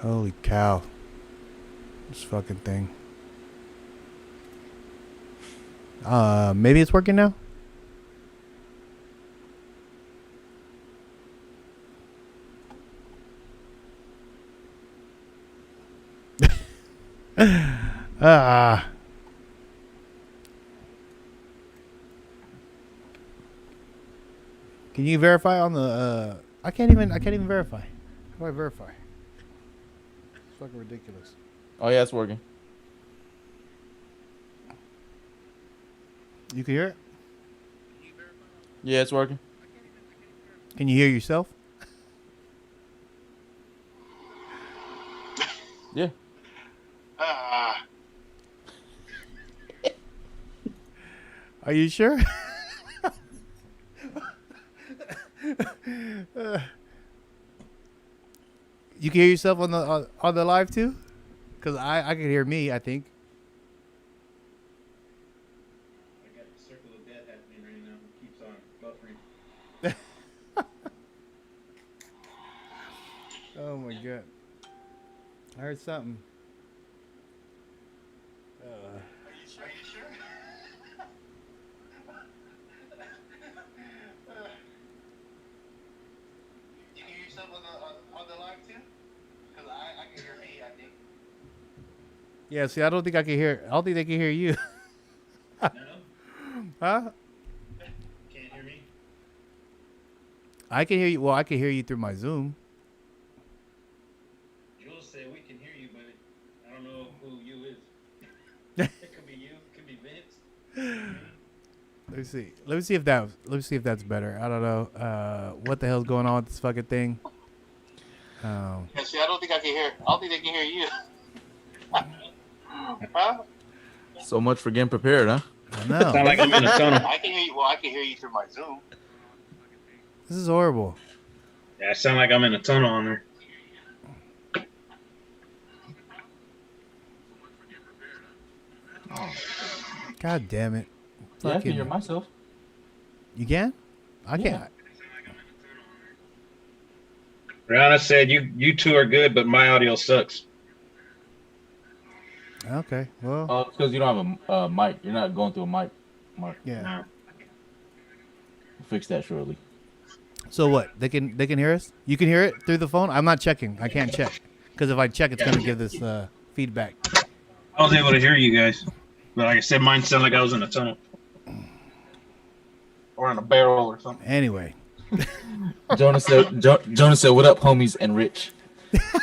Holy cow. This fucking thing. Maybe it's working now? Ah. Can you verify on the I can't even verify. How do I verify? It's fucking ridiculous. Oh yeah, it's working. You can hear it? Yeah, it's working. Can you hear yourself? Yeah. Are you sure? You can hear yourself on the live too? Cause I can hear me. I think. I got the circle of death happening right now. It keeps on buffering. Oh my god! I heard something. Are you sure? You can hear yourself on the live too? Because I can hear me, I think. Yeah. See, I don't think I can hear. I don't think they can hear you. No? Huh? Can't hear me? I can hear you. Well, I can hear you through my Zoom. Jules said we can hear you, but I don't know who you is. It could be you. It could be Vince. Let me see. Let me see if that's better. I don't know. What the hell's going on with this fucking thing? Yeah, see, I don't think I can hear. I don't think they can hear you. Huh? So much for getting prepared, huh? I know. Sound like I'm in a tunnel. I can hear you. Well, I can hear you through my Zoom. This is horrible. Yeah, I sound like I'm in a tunnel on there. God damn it. Yeah, I can Fucking- hear myself. You can? I can't. Brianna said you two are good, but my audio sucks. Okay. Well, Oh, it's because you don't have a mic. You're not going through a mic, Mark. yeah. No. We'll fix that shortly. So what? They can hear us? You can hear it through the phone? I'm not checking. I can't check. Because if I check, it's going to give this feedback. I was able to hear you guys, but like I said, mine sounded like I was in a tunnel or in a barrel or something. Anyway. Jonah said, Jonah said, "What up, homies?" and Rich. What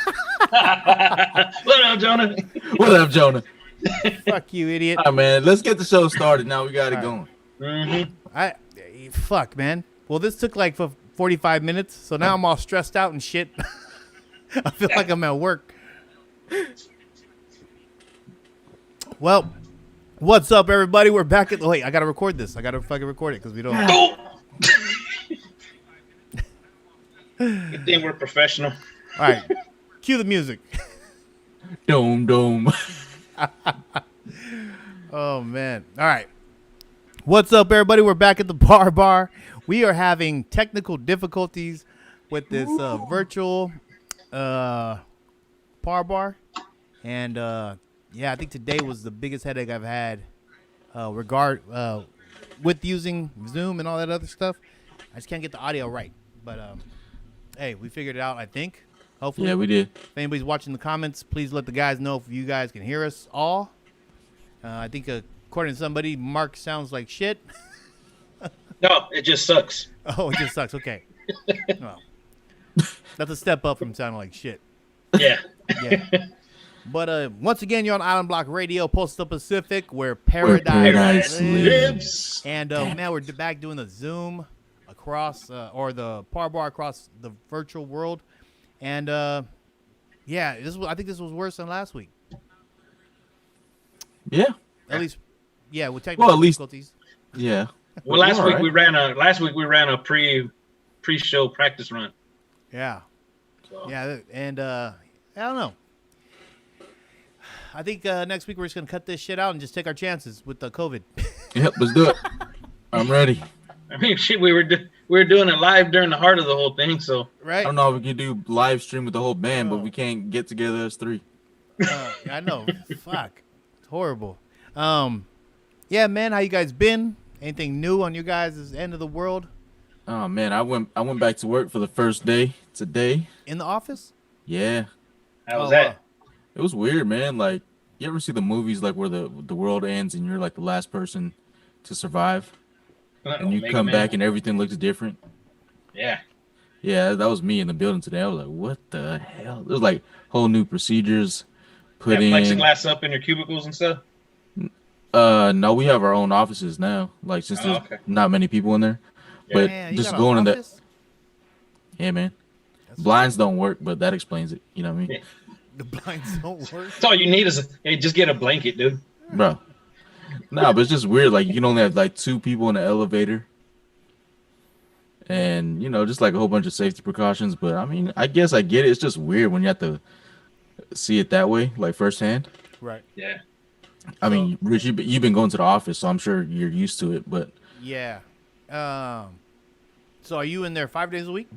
up, Jonah? What up, Jonah? Fuck you, idiot. All right, man. Let's get the show started. Now we got it All going. Mm-hmm. Fuck, man. Well, this took like 45 minutes, so now I'm all stressed out and shit. I feel like I'm at work. Well, what's up, everybody? We're back at... Wait, I got to record this. I got to fucking record it because we don't... Oh! Good thing we're professional. All right. Cue the music. Dome, dome. Oh, man. All right. What's up, everybody? We're back at the ParBar. We are having technical difficulties with this virtual ParBar. And, yeah, I think today was the biggest headache I've had with using Zoom and all that other stuff. I just can't get the audio right. But, hey, we figured it out, I think. Hopefully. Yeah, we did. If anybody's watching the comments, please let the guys know if you guys can hear us all. I think according to somebody, Mark sounds like shit. No, it just sucks. Oh, it just sucks. Okay. Well, that's a step up from sounding like shit. Yeah. Yeah. But once again, you're on IslandBlock Radio, Postal Pacific, where paradise paradise lives. And man, we're back doing the Zoom across, or the ParBar across the virtual world. And yeah, I think this was worse than last week. Yeah. At least, yeah, with technical Well, at least- difficulties. Yeah. Well, last All week right. we ran a pre-show practice run. Yeah. So. Yeah, and I don't know. I think next week we're just gonna cut this shit out and just take our chances with the COVID. Yep. Let's do it. I'm ready. I mean, shit, we were were doing it live during the heart of the whole thing. So I Right? don't know if we can do live stream with the whole band, but Oh. we can't get together as 3. I know. Fuck. It's horrible. Yeah, man. How you guys been? Anything new on you guys' end of the world? Oh man, I went back to work for the first day today. In the office? Yeah, how was Oh, that? wow. it was weird, man. Like, you ever see the movies like where the world ends and you're like the last person to survive, and you Mega come Man. back and everything looks different? Yeah. Yeah, that was me in the building today. I was like, what the hell? There's like whole new procedures put Yeah, in. plexiglass up in your cubicles and stuff. No, we have our own offices now. Like, since Oh, there's okay. not many people in there, Yeah. but Man, you just got going an in that. office? Yeah, man. That's Blinds don't work, but that explains it. You know what I mean, Yeah. The blinds don't work. That's all you need is just get a blanket, dude. bro? No, but it's just weird. Like, you can only have like 2 people in the elevator, and just like a whole bunch of safety precautions. But I mean, I guess I get it. It's just weird when you have to see it that way, like firsthand. Right. Yeah. I mean, Rich, you've been going to the office, so I'm sure you're used to it. But Yeah. So are you in there 5 days a week?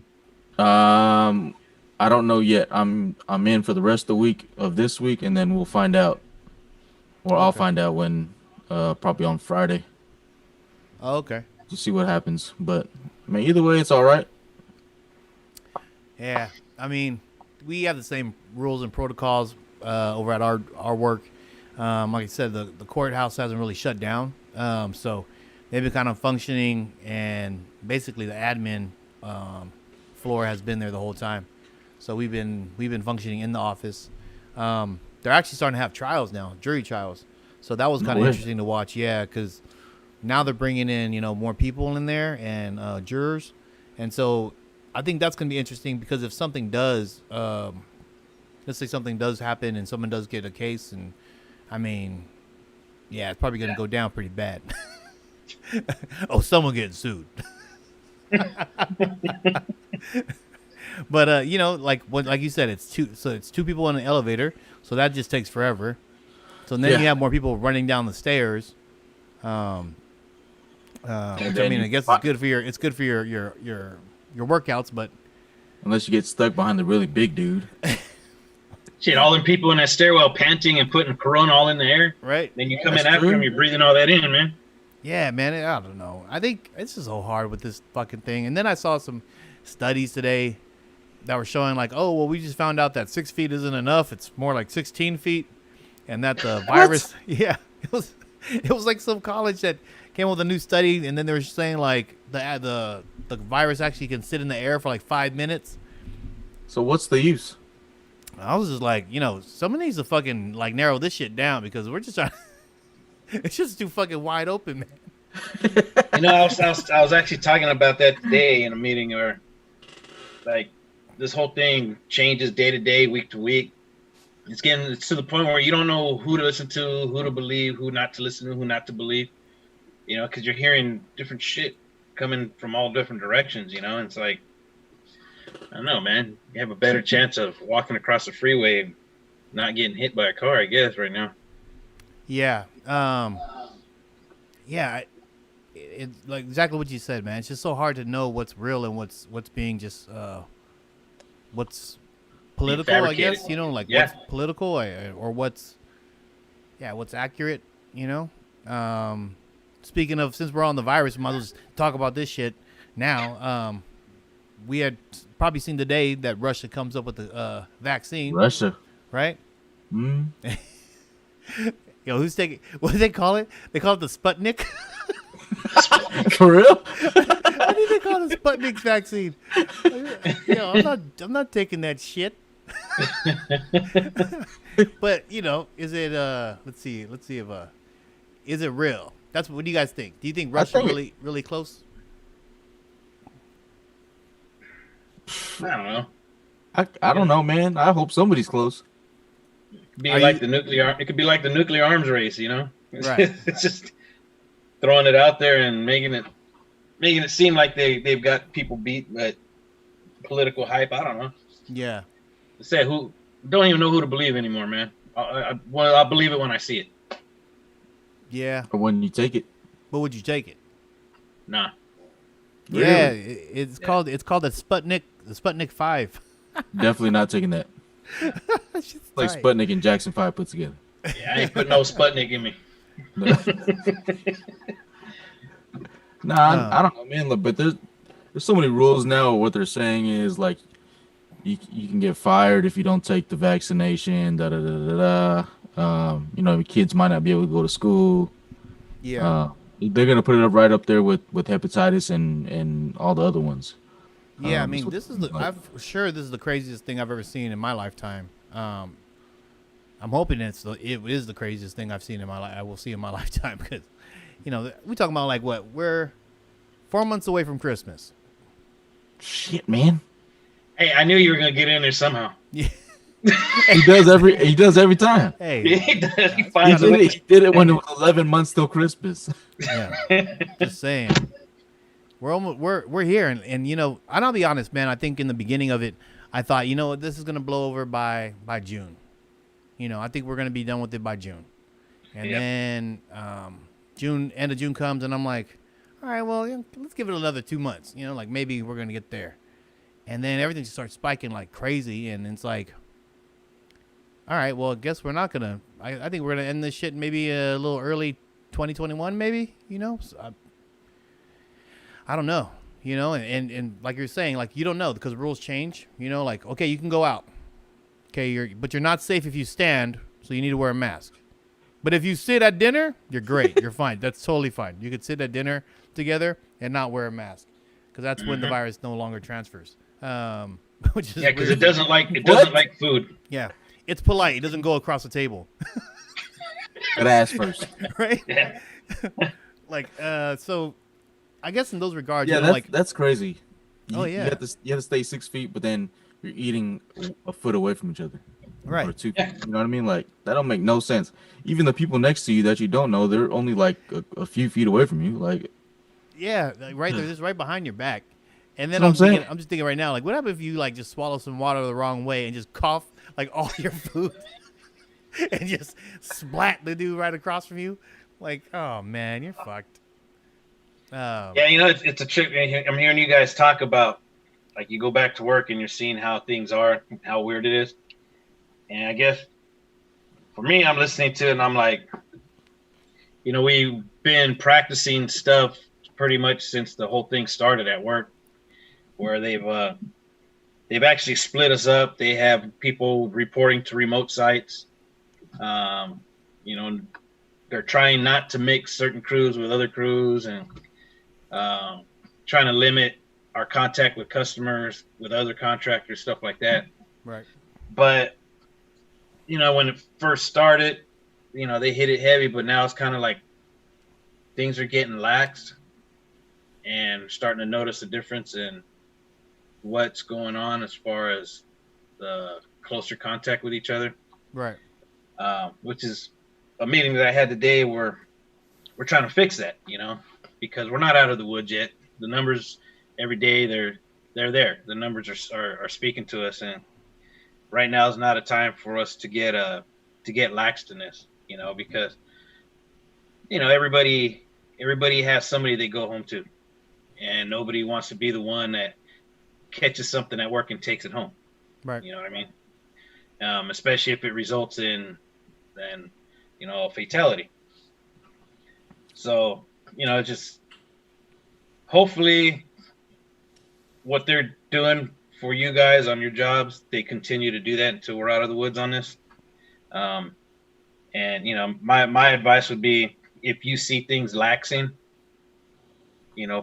I don't know yet. I'm in for the rest of the week of this week, and then we'll find out, or I'll Okay. find out when, probably on Friday Oh, okay. to see what happens. But I mean, either way, it's all right. Yeah. I mean, we have the same rules and protocols over at our work. Like I said, the courthouse hasn't really shut down. So they've been kind of functioning, and basically the admin floor has been there the whole time. So we've been functioning in the office. They're actually starting to have trials now, jury trials. So that was kind of way. interesting to watch. Yeah, because now they're bringing in more people in there and jurors, and so I think that's going to be interesting because if something does, let's say something does happen and someone does get a case, and I mean, yeah, it's probably going to go down pretty bad. Oh, someone getting sued. But like you said, it's two people in an elevator, so that just takes forever. So then Yeah. you have more people running down the stairs. Which I then mean, I you guess fi- it's good for your workouts, but Unless you get stuck behind the really big dude. Shit, all them people in that stairwell panting and putting Corona all in the air. right. Then you come That's in after true. them, you're breathing all that in, man. Yeah, man. I don't know. I think it's just so hard with this fucking thing. And then I saw some studies today that were showing like, oh, well, we just found out that 6 feet isn't enough. It's more like 16 feet, and that the virus. Yeah, it was like some college that came with a new study, and then they were saying like the virus actually can sit in the air for like 5 minutes. So what's the use? I was just like, someone needs to fucking like narrow this shit down because we're just trying. It's just too fucking wide open, man. I was actually talking about that today in a meeting where, like, this whole thing changes day to day, week to week. It's to the point where you don't know who to listen to, who to believe, who not to listen to, who not to believe. Because you're hearing different shit coming from all different directions. And it's like, I don't know, man. You have a better chance of walking across the freeway and not getting hit by a car, I guess, right now. Yeah. Yeah. It's like exactly what you said, man. It's just so hard to know what's real and what's being just what's political, I fabricated. guess. Like Yeah. what's political or what's accurate. Speaking of, since we're on the virus, we might as well just talk about this shit now. We had probably seen the day that Russia comes up with the vaccine, Russia. right? Mm. Who's taking? What do they call it? They call it the Sputnik. For real? Why do they call it the Sputnik vaccine? I'm not taking that shit. But is it? Let's see if is it real? What do you guys think? Do you think Russia think really close? I don't know. I don't know, man. I hope somebody's close. Be Are like you- the nuclear. It could be like the nuclear arms race, Right. It's just throwing it out there and making it seem like they've got people beat, but political hype. I don't know. Yeah. Say who? Don't even know who to believe anymore, man. I'll believe it when I see it. Yeah. Or when you take it. But would you take it? Nah. Yeah, Really? it's called the Sputnik 5. Definitely not taking that. That's just Like tight. Sputnik and Jackson 5 put together. Yeah, I ain't putting no Sputnik in me. Nah, I Um, don't know, man. Look, but there's so many rules now. What they're saying is like you can get fired if you don't take the vaccination. Da da da da da. You know, kids might not be able to go to school. yeah. Uh, they're gonna put it up right up there with hepatitis and all the other ones. Yeah, I That's mean, what this is it seems like. this is the craziest thing I've ever seen in my lifetime. I'm hoping it is the craziest thing I've seen in my life. I will see in my lifetime because, we talking about like what we're 4 months away from Christmas. Shit, man. Hey, I knew you were gonna get in there somehow. Yeah. He does every time. Hey, He does. He it's finds a gotta- way. He did it when it was 11 months till Christmas. yeah. Just saying. We're here, and I'll be honest, man. I think in the beginning of it, I thought, this is gonna blow over by June. I think we're gonna be done with it by June, and Yep. then end of June comes, and I'm like, all right, well, let's give it another 2 months. Like maybe we're gonna get there, and then everything just starts spiking like crazy, and it's like, all right, well, I guess we're not gonna. I think we're gonna end this shit maybe a little early, 2021, maybe. So I don't know. And like you're saying, like you don't know because rules change. Like okay, you can go out. Okay, but you're not safe if you stand, so you need to wear a mask. But if you sit at dinner, you're great. You're fine. That's totally fine. You could sit at dinner together and not wear a mask, because that's when the virus no longer transfers. Which is Yeah, because weird. it doesn't like food. Yeah, it's polite. It doesn't go across the table, Gotta ask first. right? Yeah. Like, so I guess in those regards, Yeah, like, that's crazy. Oh, yeah. You have to stay 6 feet, but then you're eating a foot away from each other. Or right? 2 feet. You know what I mean? Like that don't make no sense. Even the people next to you that you don't know, they're only like a few feet away from you. Like, Yeah, like right there, just right behind your back. And then That's what I'm saying. I'm just thinking right now, like, what happens if you like just swallow some water the wrong way and just cough like all your food and just splat the dude right across from you? Like, oh man, you're fucked. Yeah, it's a trick. I'm hearing you guys talk about like you go back to work and you're seeing how things are, how weird it is. And I guess for me, I'm listening to it and I'm like, we've been practicing stuff pretty much since the whole thing started at work, where they've actually split us up. They have people reporting to remote sites. They're trying not to mix certain crews with other crews and trying to limit our contact with customers, with other contractors, stuff like that. Right. But, when it first started, they hit it heavy, but now it's kind of like things are getting lax and starting to notice a difference in what's going on as far as the closer contact with each other. Right. Which is a meeting that I had today where we're trying to fix that, because we're not out of the woods yet. The numbers every day, they're there. The numbers are speaking to us, and right now is not a time for us to get laxed in this, because everybody has somebody they go home to, and nobody wants to be the one that catches something at work and takes it home. Right. You know what I mean? Especially if it results in then a fatality. So just hopefully what they're doing for you guys on your jobs, they continue to do that until we're out of the woods on this. And my advice would be, if you see things laxing,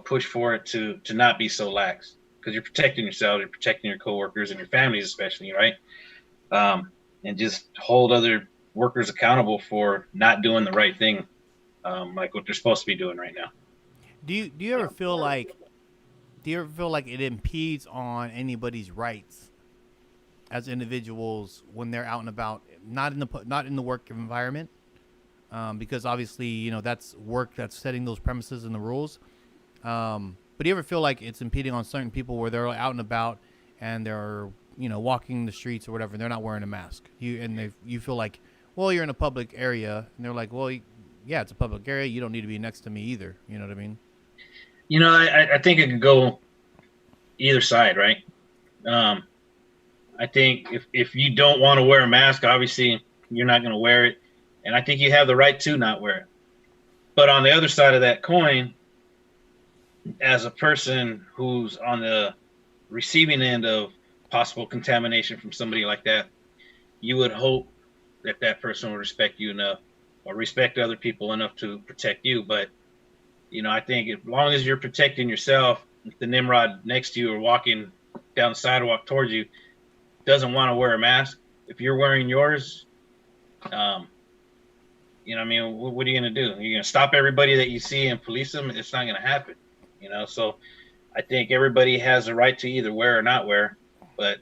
push for it to not be so lax, because you're protecting yourself, you're protecting your coworkers and your families especially, right? And just hold other workers accountable for not doing the right thing, like what they're supposed to be doing right now. Do you ever feel like it impedes on anybody's rights as individuals when they're out and about, not in the work environment? Because obviously, that's work that's setting those premises and the rules. But do you ever feel like it's impeding on certain people where they're out and about and they're, walking the streets or whatever, and they're not wearing a mask? You feel like, well, you're in a public area, and they're like, well, yeah, it's a public area. You don't need to be next to me either. You know what I mean? I think it could go either side, right? I think if you don't want to wear a mask, obviously you're not going to wear it, and I think you have the right to not wear it. But on the other side of that coin, as a person who's on the receiving end of possible contamination from somebody like that, you would hope that that person will respect you enough or respect other people enough to protect you. But, I think as long as you're protecting yourself, if the Nimrod next to you or walking down the sidewalk towards you doesn't want to wear a mask, if you're wearing yours, what are you going to do? You're going to stop everybody that you see and police them? It's not going to happen, So I think everybody has the right to either wear or not wear, but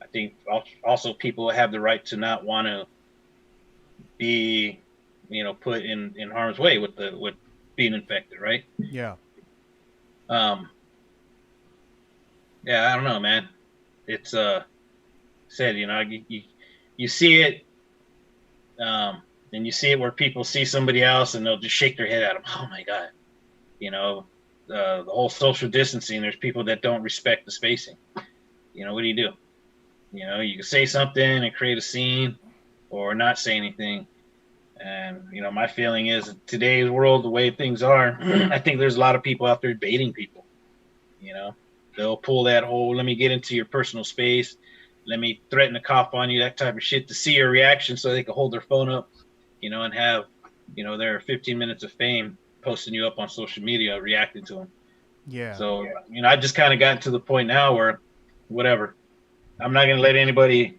I think also people have the right to not want to be, put in harm's way with being infected, right? Yeah. Yeah, I don't know, man. It's said, you see it, and you see it where people see somebody else and they'll just shake their head at them. Oh my God, the whole social distancing. There's people that don't respect the spacing. What do? You can say something and create a scene, or not say anything. And my feeling is today's world, the way things are, I think there's a lot of people out there baiting people. They'll pull that whole "let me get into your personal space, let me threaten to cough on you," that type of shit to see your reaction, so they can hold their phone up, and have their 15 minutes of fame posting you up on social media, reacting to them. Yeah. So I just kind of gotten to the point now where, whatever, I'm not going to let anybody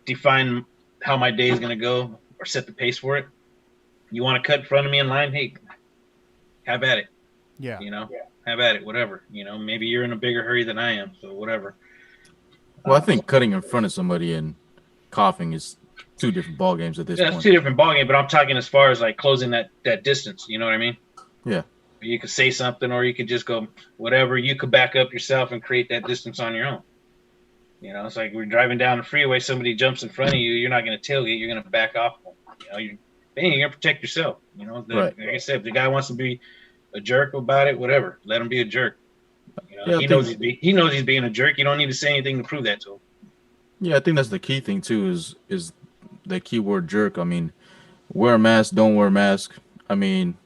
define how my day is going to go or set the pace for it. You want to cut in front of me in line? Hey, have at it. Yeah. Have at it, whatever. Maybe you're in a bigger hurry than I am, so whatever. Well, I think cutting in front of somebody and coughing is two different ball games at this point. It's two different ball games, but I'm talking as far as like closing that distance. You know what I mean? Yeah. You could say something, or you could just go whatever. You could back up yourself and create that distance on your own. It's like we're driving down the freeway, somebody jumps in front of you, you're not going to tailgate, you're going to back off. You're going to protect yourself. Right. Like I said, if the guy wants to be a jerk about it, whatever, let him be a jerk. Yeah, he knows he's being a jerk. You don't need to say anything to prove that to him. Yeah, I think that's the key thing too. Is the keyword jerk. I mean, wear a mask, don't wear a mask. I mean,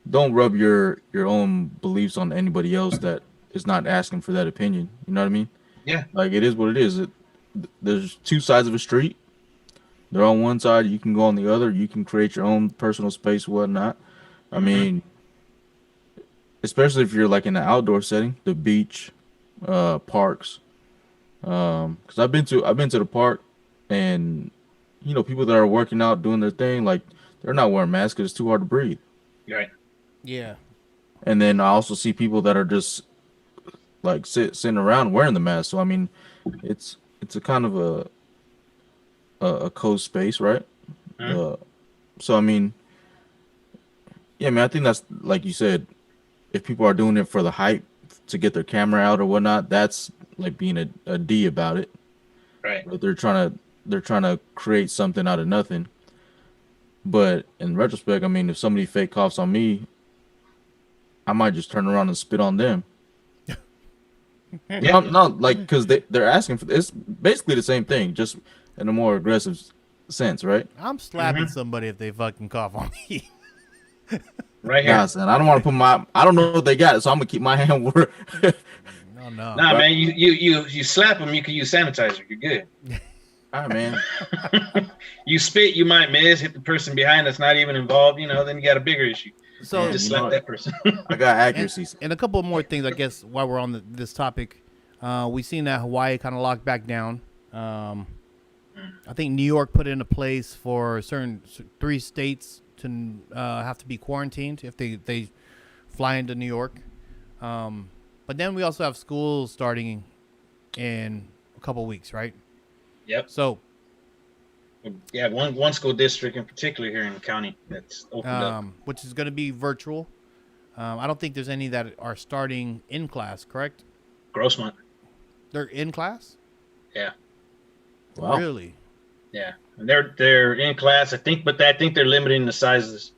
don't rub your own beliefs on anybody else that is not asking for that opinion. You know what I mean? Yeah. Like, it is what it is. There's two sides of a street. They're on one side. You can go on the other. You can create your own personal space, whatnot. I mean, especially if you're like in an outdoor setting, the beach, parks. Because I've been to the park, and people that are working out, doing their thing, like, they're not wearing masks because it's too hard to breathe. Right. Yeah. And then I also see people that are just like sitting around wearing the mask. So I mean, it's a kind of a closed space, right? So I mean, yeah, man, I think that's, like you said, if people are doing it for the hype to get their camera out or whatnot, that's like being a D about it. Right. But they're trying to create something out of nothing. But in retrospect, I mean, if somebody fake coughs on me, I might just turn around and spit on them. Yeah. Not like, because they're asking for it's basically the same thing, just in a more aggressive sense, right? I'm slapping somebody if they fucking cough on me. Right here. Nah, son, I don't want to put I don't know what they got, so I'm gonna keep my hand where. No. Nah, man, you slap them, you can use sanitizer. You're good. All right, man. You spit, you might miss, hit the person behind that's not even involved. Then you got a bigger issue. So Just slap that person. I got accuracy. and a couple more things, I guess, while we're on this topic. We've seen that Hawaii kind of locked back down. I think New York put into place for certain 3 states to have to be quarantined if they fly into New York. But then we also have schools starting in a couple weeks, right? Yep. So, yeah, one school district in particular here in the county that's opened up, which is going to be virtual. I don't think there's any that are starting in class, correct? Grossmont. They're in class? Yeah. Wow. Really? Yeah, and they're in class, I think, but I think they're limiting the sizes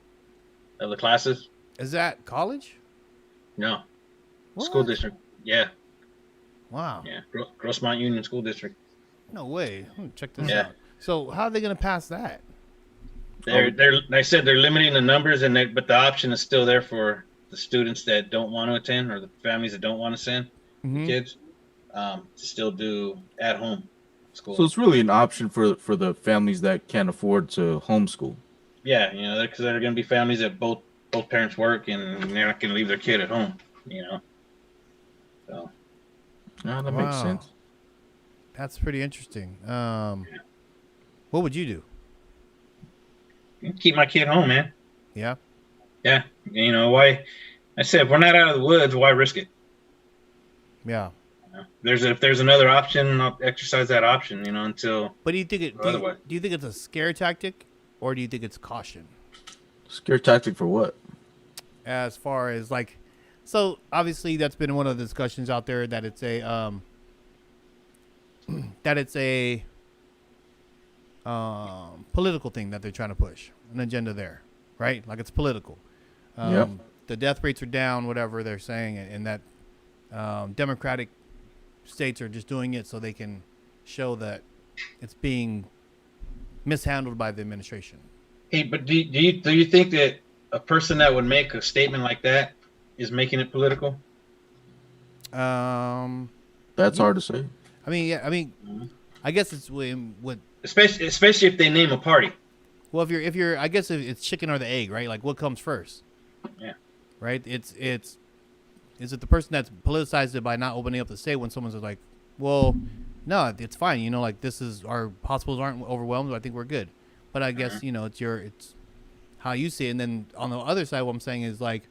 of the classes. Is that college? No, School What? district. Yeah, Wow. yeah. Grossmont Union School District. No way. Check this Yeah. out. So how are they gonna pass that? They're like I said, they're limiting the numbers, but the option is still there for the students that don't want to attend or the families that don't want to send the Mm-hmm. kids to still do at home So school. it's really an option for the families that can't afford to homeschool. Yeah, because there are going to be families that both parents work and they're not going to leave their kid at home. So Yeah, that makes Wow. sense. That's pretty interesting. What would you do? keep my kid home, man. Yeah. Yeah, why? I said if we're not out of the woods, why risk it? Yeah. If there's another option, I'll exercise that option. Until But do you think otherwise. do you think it's a scare tactic, or do you think it's caution? Scare tactic for what? As far as like, so obviously that's been one of the discussions out there that it's a political thing that they're trying to push, an agenda there, right? Like it's political. Yep. The death rates are down, whatever they're saying, and that Democratic states are just doing it so they can show that it's being mishandled by the administration. Hey, but do you think that a person that would make a statement like that is making it political? That's hard to say. I mean, yeah. I mean, I guess it's what. Especially if they name a party. Well, if you're, I guess it's chicken or the egg, right? Like what comes first? Yeah. Right. Is it the person that's politicized it by not opening up the state when someone's like, well, no, it's fine. Like this is our hospitals aren't overwhelmed. I think we're good. But I guess it's how you see it. And then on the other side, what I'm saying is like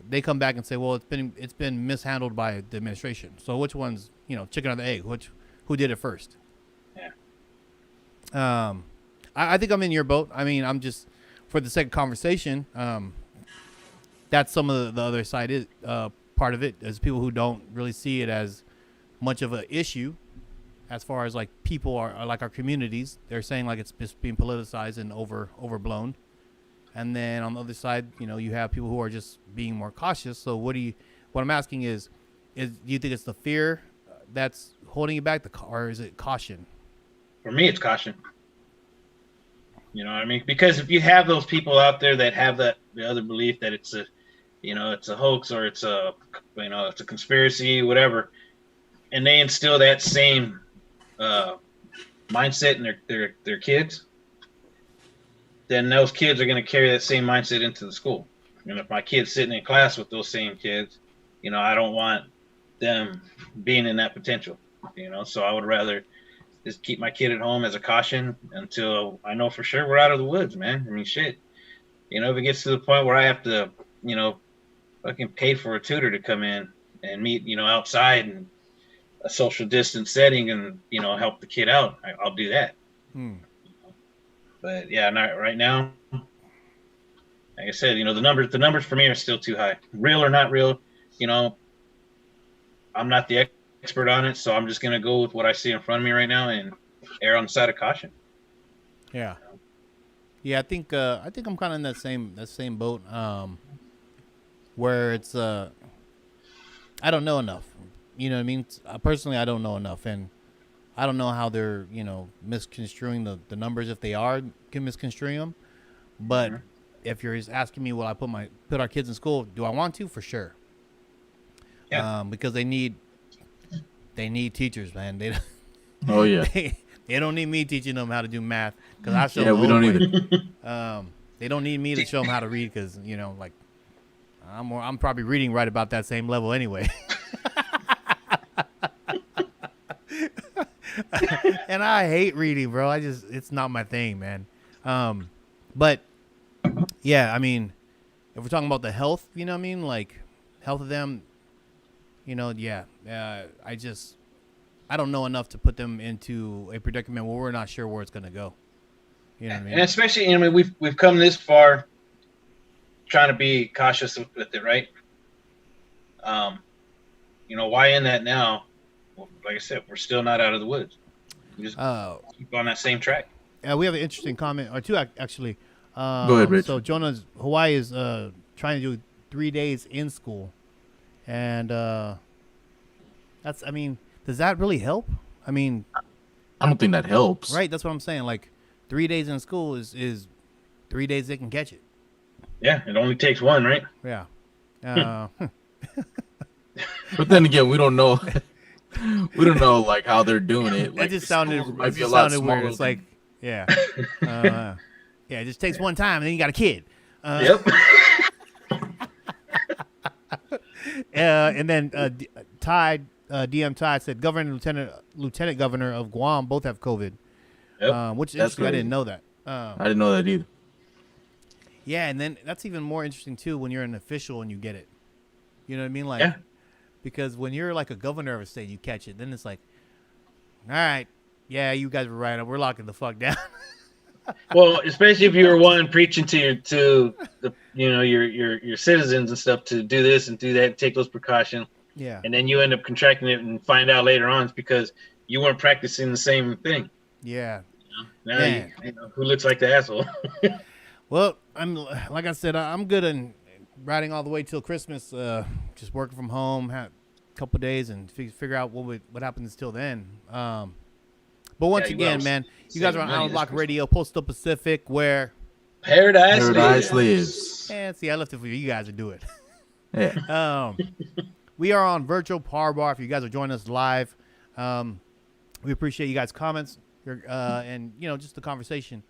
they come back and say, well, it's been mishandled by the administration. So which one's chicken or the egg? Who did it first? Yeah. I think I'm in your boat. I mean, I'm just for the sake of conversation. That's some of the other side is part of it is people who don't really see it as much of an issue. As far as like people are like our communities, they're saying like it's just being politicized and overblown. And then on the other side, you have people who are just being more cautious. So what I'm asking is do you think it's the fear that's holding you back, or is it caution? For me, it's caution. You know what I mean? Because if you have those people out there that have the other belief that it's a hoax or it's a conspiracy, whatever, and they instill that same mindset in their kids, then those kids are going to carry that same mindset into the school. And if my kid's sitting in class with those same kids, I don't want them being in that potential. So I would rather just keep my kid at home as a caution until I know for sure we're out of the woods, man. I mean, shit. If it gets to the point where I have to, fucking pay for a tutor to come in and meet, outside in a social distance setting and, help the kid out, I'll do that. But yeah, not right now. Like I said, the numbers for me are still too high. Real or not real, I'm not the expert on it, so I'm just gonna go with what I see in front of me right now and err on the side of caution. Yeah. Yeah, I think I'm kind of in that same boat. Where it's I don't know enough. You know what I mean? Personally, I don't know enough, and I don't know how they're misconstruing the numbers if they are misconstruing them. But if you're just asking me, will I put our kids in school? Do I want to? For sure. Yeah. Because they need teachers, man. Oh yeah. They don't need me teaching them how to do math because I show Yeah, them we the don't old way. either. They don't need me to show them how to read because like I'm probably reading right about that same level anyway. And I hate reading, bro. It's not my thing, man. But yeah, I mean, if we're talking about the health, you know what I mean? Like health of them, yeah. I don't know enough to put them into a predicament where we're not sure where it's going to go. You know what I mean? And especially, we've come this far trying to be cautious with it, right? Why in that now? Well, like I said, we're still not out of the woods. We just keep on that same track. We have an interesting comment, or two actually. Go ahead, Rich. So Hawaii is trying to do 3 days in school, And I mean, does that really help? I mean, I don't think that helps. right? That's what I'm saying. Like 3 days in school is 3 days they can catch it. Yeah, it only takes one, right? Yeah. But then again, we don't know. We don't know like how they're doing it. Like It just the sounded, schools might it be a just lot sounded weird. smaller It's than- like, yeah. Yeah, it just takes one time and then you got a kid. Yep. And then DM Tide said Governor and Lieutenant Governor of Guam both have COVID. Yep. Which is That's interesting. I crazy. didn't know that. I didn't know that either. Yeah, and then that's even more interesting too when you're an official and you get it. You know what I mean? Like, Yeah. because when you're like a governor of a state, you catch it. Then it's like, all right, yeah, you guys were right. We're locking the fuck down. Well, especially if you were one preaching to the your citizens and stuff to do this and do that, and take those precautions, Yeah. and then you end up contracting it and find out later on it's because you weren't practicing the same thing. Yeah. Now Man. you know, who looks like the asshole? Well, I'm like I said, I'm good in riding all the way till Christmas. Just working from home, have a couple days, and figure out what happens till then. But once Yeah, again, well, man, you guys are on saving money this IslandBlock Christmas. Radio, Postal Pacific, where Paradise lives. see, I left it for you guys to do it. Yeah. We are on virtual ParBar. If you guys are joining us live, we appreciate you guys' comments and just the conversation.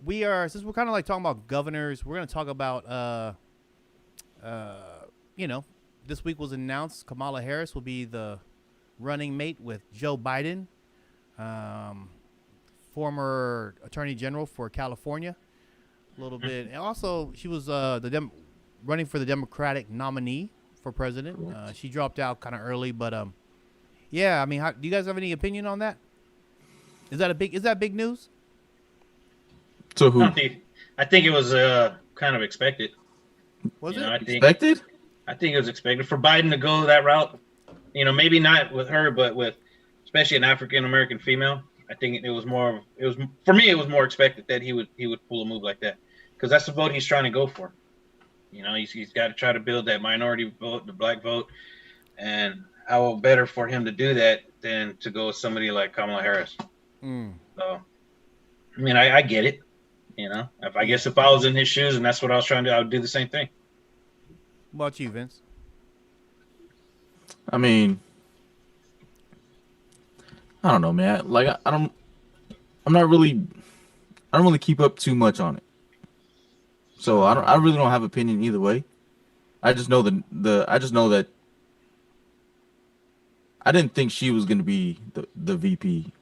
Since we're kind of like talking about governors, we're going to talk about this week was announced Kamala Harris will be the running mate with Joe Biden, former Attorney General for California, a little bit, and also she was running for the Democratic nominee for president. She dropped out kind of early, but yeah. I mean, do you guys have any opinion on that? Is that big news? So who I think it was kind of expected. Was You it? know, expected? I think it was expected for Biden to go that route. You know, maybe not with her, but with especially an African American female. I think it was more expected that he would pull a move like that because that's the vote he's trying to go for. You know, he's got to try to build that minority vote, the black vote, and how better for him to do that than to go with somebody like Kamala Harris. So, I mean, I get it. You know, if I was in his shoes and that's what I was trying to do, I would do the same thing. What about you, Vince? I mean, I don't know, man. Like I don't really keep up too much on it. So I really don't have opinion either way. I just know that I didn't think she was going to be the VP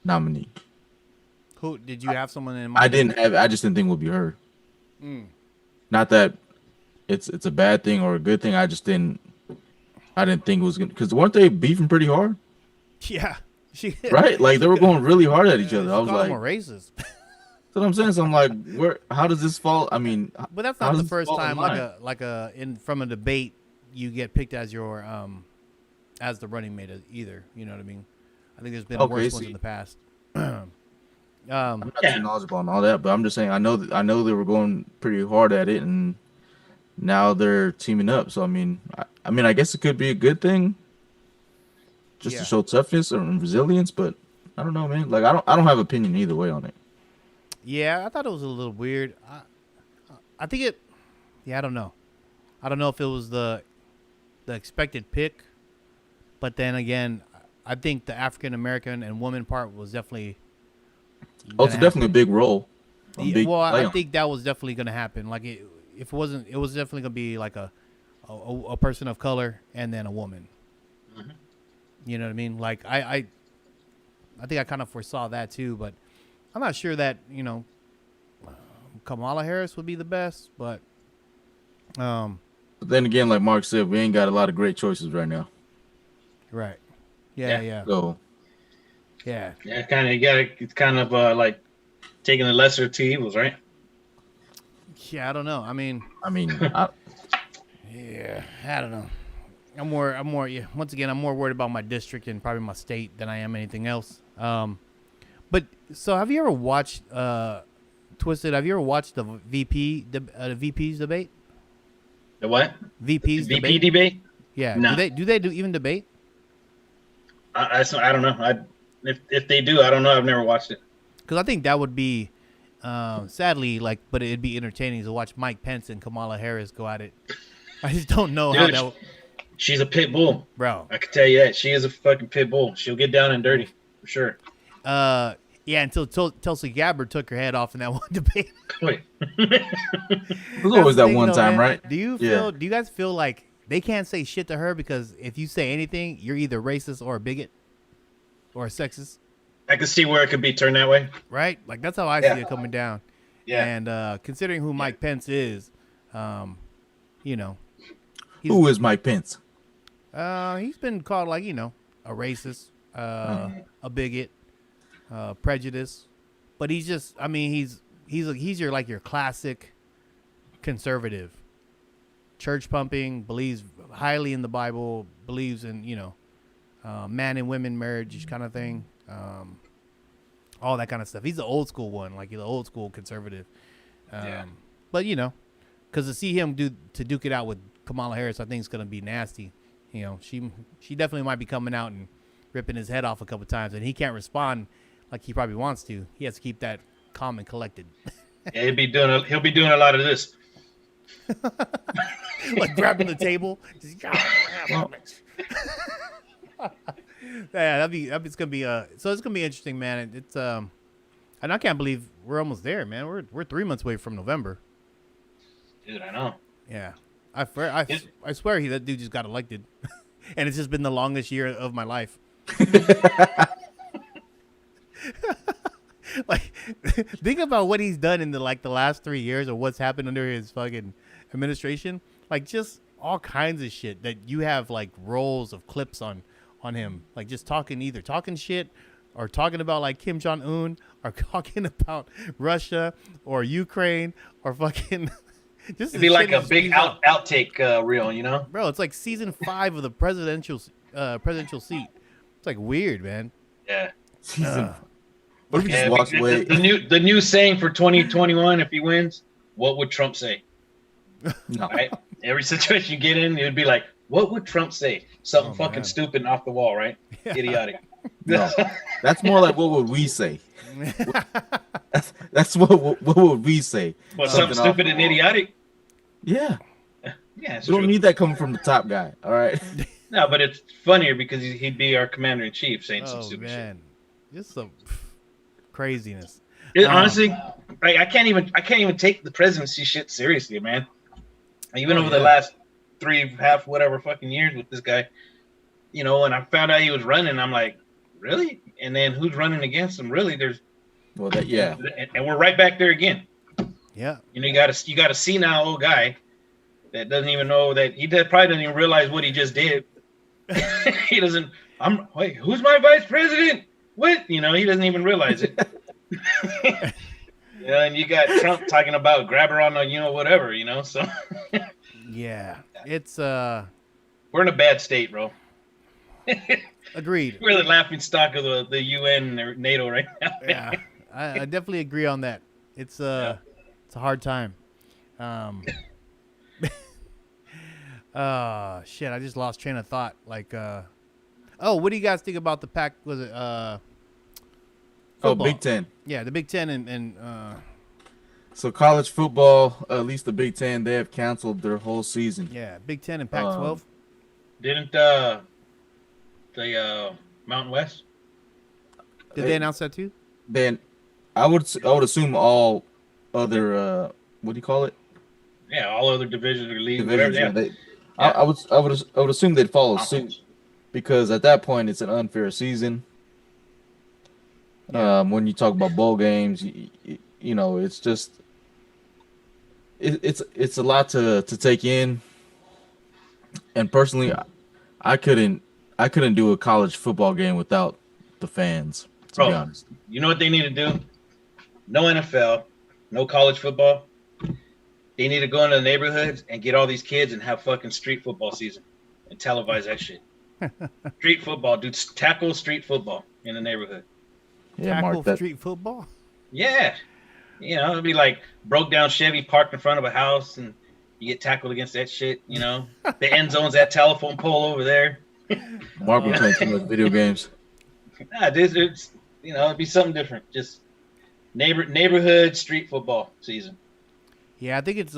nominee. Who did you have someone in mind? I just didn't think it would be her. Not that it's a bad thing or a good thing. I didn't think it was going to, because weren't they beefing pretty hard? Yeah, Right? Like they were going really hard at each other. I was like, a racist. that's what I'm saying. So I'm like, how does this fall? I mean, But that's how not does the this first fall in time line? from a debate you get picked as your as the running mate either. You know what I mean? I think there's been worse ones in the past. I'm not too knowledgeable on all that, but I'm just saying I know they were going pretty hard at it, and now they're teaming up. So I mean, I guess it could be a good thing, just to show toughness and resilience. But I don't know, man. Like I don't have opinion either way on it. Yeah, I thought it was a little weird. I think it. Yeah, I don't know. I don't know if it was the expected pick, but then again, I think the African American and woman part was definitely. Oh, it's definitely a big role. I think that was definitely going to happen. Like if it wasn't, it was definitely going to be like a person of color and then a woman. Mm-hmm. You know what I mean? Like I think I kind of foresaw that too, but I'm not sure that Kamala Harris would be the best, but But then again, like Mark said, we ain't got a lot of great choices right now. right. Yeah. Yeah. So Yeah, it's kind of like taking the lesser of two evils, right? Yeah, I don't know. I mean, yeah, I don't know. I'm more. Yeah. Once again, I'm more worried about my district and probably my state than I am anything else. But so have you ever watched Twisted? Have you ever watched the VP's debate? The what? VP's VP debate? debate? Yeah. No. Do they do even debate? I don't know. If they do, I don't know. I've never watched it. Because I think that would be, sadly, like, but it'd be entertaining to watch Mike Pence and Kamala Harris go at it. I just don't know how Dude, that, she's a pit bull. bro. I can tell you that. She is a fucking pit bull. She'll get down and dirty for sure. Yeah, until Tulsi Gabbard took her head off in that one debate. Wait. There's always that one time, right? Do you guys feel like they can't say shit to her because if you say anything, you're either racist or a bigot or a sexist, I can see where it could be turned that way. right? Like that's how I see it coming down. Yeah. And considering who Mike Pence is, you know, Who is Mike Pence? he's been called like a racist, a bigot, prejudice, but he's just he's your classic conservative, church pumping, believes highly in the Bible, believes in man and women marriage kind of thing, all that kind of stuff. He's the old school one, like the old school conservative. But because to see him duke it out with Kamala Harris, I think it's gonna be nasty. She definitely might be coming out and ripping his head off a couple times, and he can't respond like he probably wants to. He has to keep that calm and collected. Yeah, he'll be doing a lot of this. Like grabbing the table. Yeah, it's gonna be so it's gonna be interesting, man. It's and I can't believe we're almost there, man. We're 3 months away from November. Dude, I know. Yeah, I swear that dude just got elected, and it's just been the longest year of my life. Like, think about what he's done in the last 3 years, or what's happened under his fucking administration. Like, just all kinds of shit that you have like rolls of clips on him, like just either talking shit or talking about like Kim Jong-un or talking about Russia or Ukraine or fucking. It'd be like a big outtake reel, Bro, it's like season 5 of the presidential seat. It's like weird, man. Yeah. What if he just walks away? The new saying for 2021, if he wins, what would Trump say? No. Right? Every situation you get in, it would be like, what would Trump say? Something fucking stupid and off the wall, right? Yeah. Idiotic. No, that's more like what would we say? That's what would we say? What, something stupid and idiotic? Yeah. Yeah. You don't need that coming from the top guy. All right. No, but it's funnier because he'd be our commander in chief saying some stupid shit. Just some craziness. Honestly, I can't even take the presidency shit seriously, man. Even over the last 3.5 whatever fucking years with this guy, when I found out he was running, I'm like, really? And then who's running against him? Really? And we're right back there again. Yeah. You got a senile old guy that doesn't even know that probably doesn't even realize what he just did. He doesn't. Wait, who's my vice president? What? He doesn't even realize it. And you got Trump talking about grab her on a whatever, so. Yeah, it's we're in a bad state, bro. Agreed. We're the laughing stock of the UN or NATO right now. Yeah, I definitely agree on that. It's a hard time. Shit, I just lost train of thought. Like, what do you guys think about the pack? Was it football? Big Ten. Yeah, the Big Ten and So college football, at least the Big Ten, they have canceled their whole season. Yeah, Big Ten and Pac-12. Didn't the Mountain West? Did they announce that too? Then I would assume all other what do you call it? Yeah, all other divisions or leagues. Whatever, I would assume they'd follow suit, because at that point it's an unfair season. When you talk about bowl games, it's just it's a lot to take in. And personally, I couldn't do a college football game without the fans. To be honest, you know what they need to do? No NFL, no college football. They need to go into the neighborhoods and get all these kids and have fucking street football season and televise that shit. Street football, dude. Tackle street football in the neighborhood. Yeah, tackle street football? Yeah. It'd be like broke down Chevy parked in front of a house, and You get tackled against that shit. You know, the end zone's that telephone pole over there. Mark be playing too much video games. Nah, it's it'd be something different. Just neighborhood street football season. Yeah, I think it's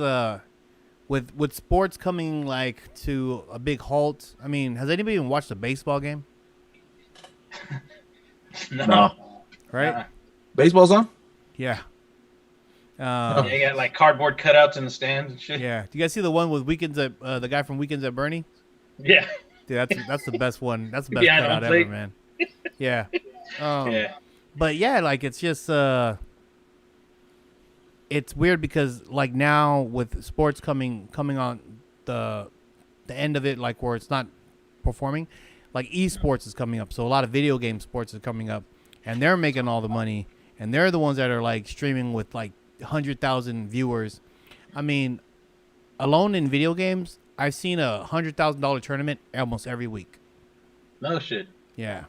with sports coming like to a big halt. I mean, has anybody even watched a baseball game? No. Right? Nah. Baseball's on? Yeah. They got like cardboard cutouts in the stands and shit. Yeah. Do you guys see the one with Weekends at the guy from Weekends at Bernie? Yeah. Dude, that's the best one. That's the best Behind cutout home ever, plate. man. Yeah. Yeah. But yeah, like it's just it's weird because like now with sports coming on the end of it, like where it's not performing, like esports is coming up. So a lot of video game sports is coming up, and they're making all the money, and they're the ones that are like streaming with like 100,000 viewers. I mean, alone in video games, I've seen $100,000 tournament almost every week. No shit. Yeah,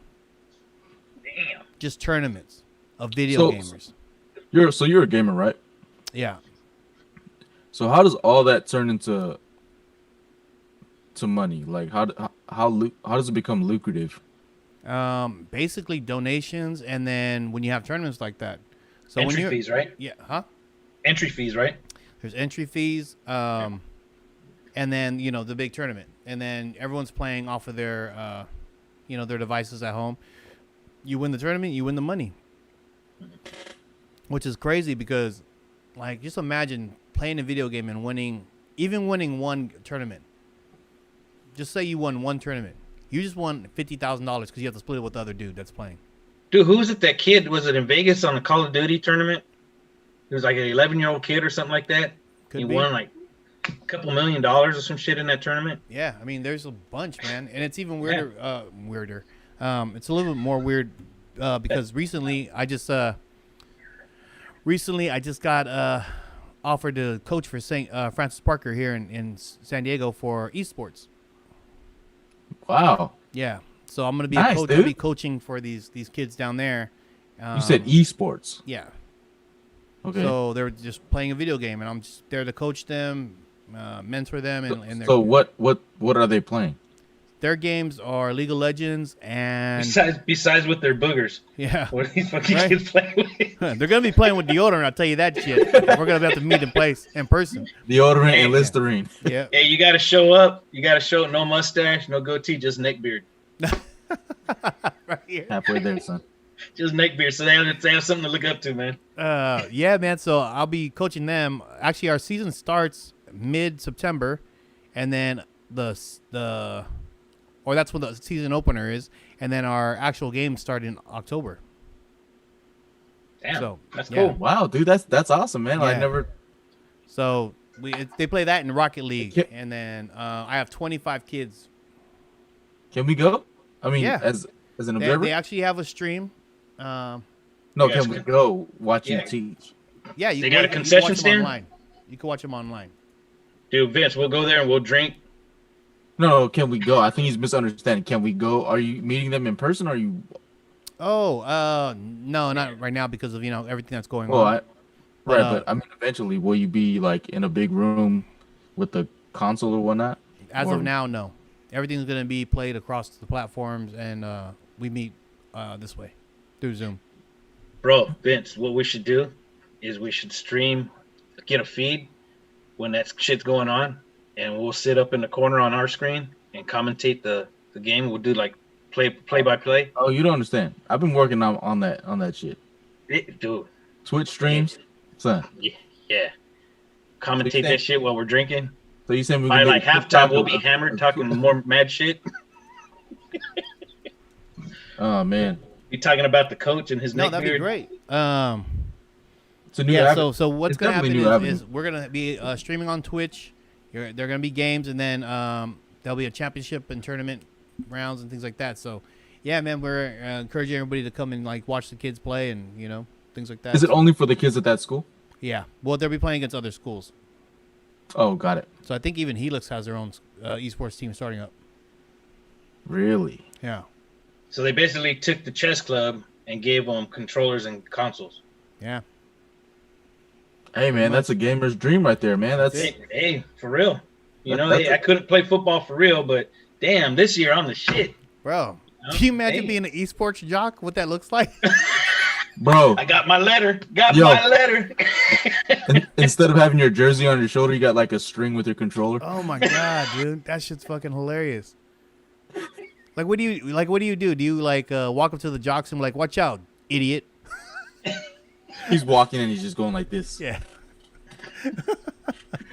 Damn. just tournaments of video gamers. You're a gamer, right? Yeah. So how does all that turn into money? Like how does it become lucrative? Basically donations, and then when you have tournaments like that, so Entry when you're, fees, right? yeah, huh? Entry fees, right? There's entry fees, and then the big tournament, and then everyone's playing off of their, their devices at home. You win the tournament, you win the money, which is crazy because, like, just imagine playing a video game and winning one tournament. Just say you won one tournament, you just won $50,000 because you have to split it with the other dude that's playing. Dude, who was it? That kid, was it in Vegas on the Call of Duty tournament? He was like an 11-year-old kid or something like that. Could he be. won like a couple $1 million or some shit in that tournament. Yeah, I mean, there's a bunch, man, and it's even weirder. It's a little bit more weird because recently I just got offered to coach for St. Francis Parker here in San Diego for esports. Wow. Yeah, so I'm gonna be Nice, a coach. dude. I'll be coaching for these kids down there. You said esports. Yeah. Okay. So they're just playing a video game, and I'm just there to coach them, mentor them, and so what are they playing? their games are League of Legends and Besides with their boogers. yeah. What are these fucking Right. kids playing with? They're gonna be playing with deodorant. I'll tell you that shit. We're gonna have to meet in person. Deodorant and Listerine. Yeah. Hey, you got to show up. You got to show no mustache, no goatee, just neck beard. Right here. Halfway there, son. Just neck beard. So they have something to look up to, man. Yeah, man. So I'll be coaching them. Actually, our season starts mid-September, and then that's when the season opener is, and then our actual games start in October. Damn, So, that's yeah. cool. Wow, dude, that's awesome, man. I Yeah. never. So they play that in Rocket League, Can- and then I have 25 kids. Can we go? I mean, Yeah. as an They observer. actually have a stream. No, You guys can we can- go watch you Yeah. teach? Yeah, you They can got a watch- you can concession watch them stand? online. You can watch them online. Dude, Vince, we'll go there and we'll drink. No, can we go? I think he's misunderstanding. Can we go? Are you meeting them in person? Or are you? Oh, no, not right now because of everything that's going Well, on. but I mean, eventually, will you be like in a big room with the console or whatnot? As or- of now, no. Everything's gonna be played across the platforms, and we meet this way through Zoom. Bro, Vince, what we should do is we should stream, get a feed when that shit's going on, and we'll sit up in the corner on our screen and commentate the game. We'll do like play by play. Oh, you don't understand. I've been working on that shit. Dude, Twitch streams, son. yeah. Commentate think- that shit while we're drinking. So you saying we By can like make a halftime, we'll TikTok be hammered of- talking more mad shit. Oh man, Be talking about the coach and his No, neck that'd be beard. great. it's a new Yeah. avenue. So what's It's gonna definitely happen a new is avenue. we're gonna be streaming on Twitch. There are gonna be games, and then there'll be a championship and tournament rounds and things like that. So, yeah, man, we're encouraging everybody to come and like watch the kids play and things like that. Is it only for the kids at that school? Yeah. Well, they'll be playing against other schools. Oh, got it. So I think even Helix has their own esports team starting up. Really? Yeah. So they basically took the chess club and gave them controllers and consoles. Yeah. Hey man, that's a gamer's dream right there, man. That's Hey, for real. I couldn't play football for real, but damn, this year I'm the shit. Bro, can you imagine being an esports jock? What that looks like? bro. I got my letter. My letter. Instead of having your jersey on your shoulder, you got like a string with your controller. Oh my god, dude, that shit's fucking hilarious. Like, what do you do? Do you like walk up to the jocks and be like, "Watch out, idiot"? He's walking and he's just going like this. Yeah.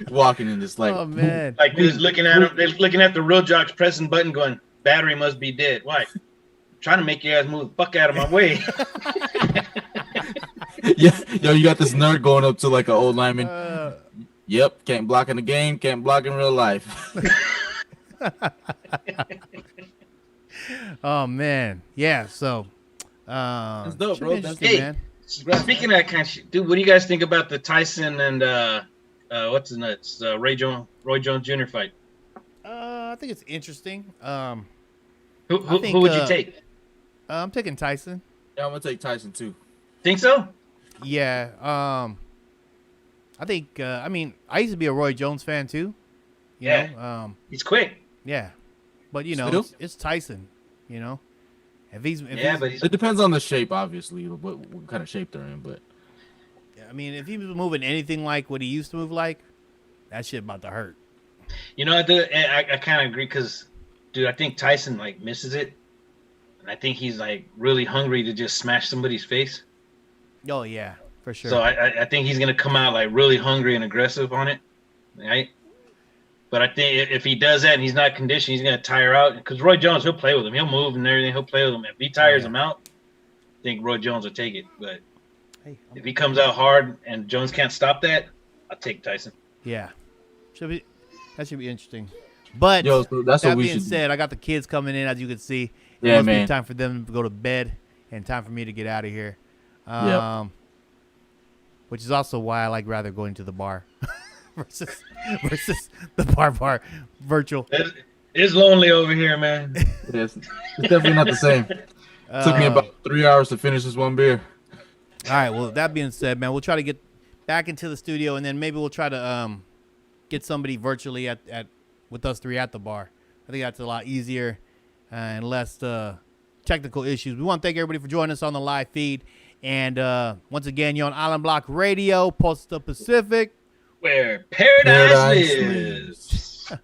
Walking and just like, oh man, like they're looking at him. They're looking at the real jocks pressing button, going, "Battery must be dead." Why? Trying to make your ass move the fuck out of my way. yeah, yo, you got this nerd going up to like an old lineman. Yep, can't block in the game, can't block in real life. oh man, yeah. So, that's dope, bro. That's hey, man. Speaking of that kind of shit, dude, what do you guys think about the Tyson and what's his nuts, Roy Jones Jr. fight? I think it's interesting. Who would you take? I'm taking Tyson. Yeah, I'm gonna take Tyson too. Think so? Yeah. I think. I mean, I used to be a Roy Jones fan too. You know? He's quick. Yeah, but it's Tyson. You know, but it depends on the shape, obviously, what kind of shape they're in. But I mean, if he was moving anything like what he used to move like, that shit about to hurt. I kind of agree because, dude, I think Tyson like misses it, and I think he's like really hungry to just smash somebody's face. Oh yeah, for sure. So I think he's gonna come out like really hungry and aggressive on it, right? But I think if he does that and he's not conditioned, he's gonna tire out. Because Roy Jones, he'll play with him, he'll move and everything, he'll play with him. If he tires him out, I think Roy Jones will take it. But if he comes out hard and Jones can't stop that, I'll take Tyson. Yeah, that should be interesting. But so that's that what we being should said, I got the kids coming in, as you can see. Yeah, it must man. be time for them to go to bed and time for me to get out of here. Which is also why I like rather going to the bar versus the ParBar virtual. It's lonely over here, man. It's definitely not the same. Took me about 3 hours to finish this one beer. All right. Well, that being said, man, we'll try to get back into the studio, and then maybe we'll try to get somebody virtually at with us three at the bar. I think that's a lot easier and less technical issues. We want to thank everybody for joining us on the live feed. And once again, you're on IslandBlock Radio, Post of Pacific, where paradise lives.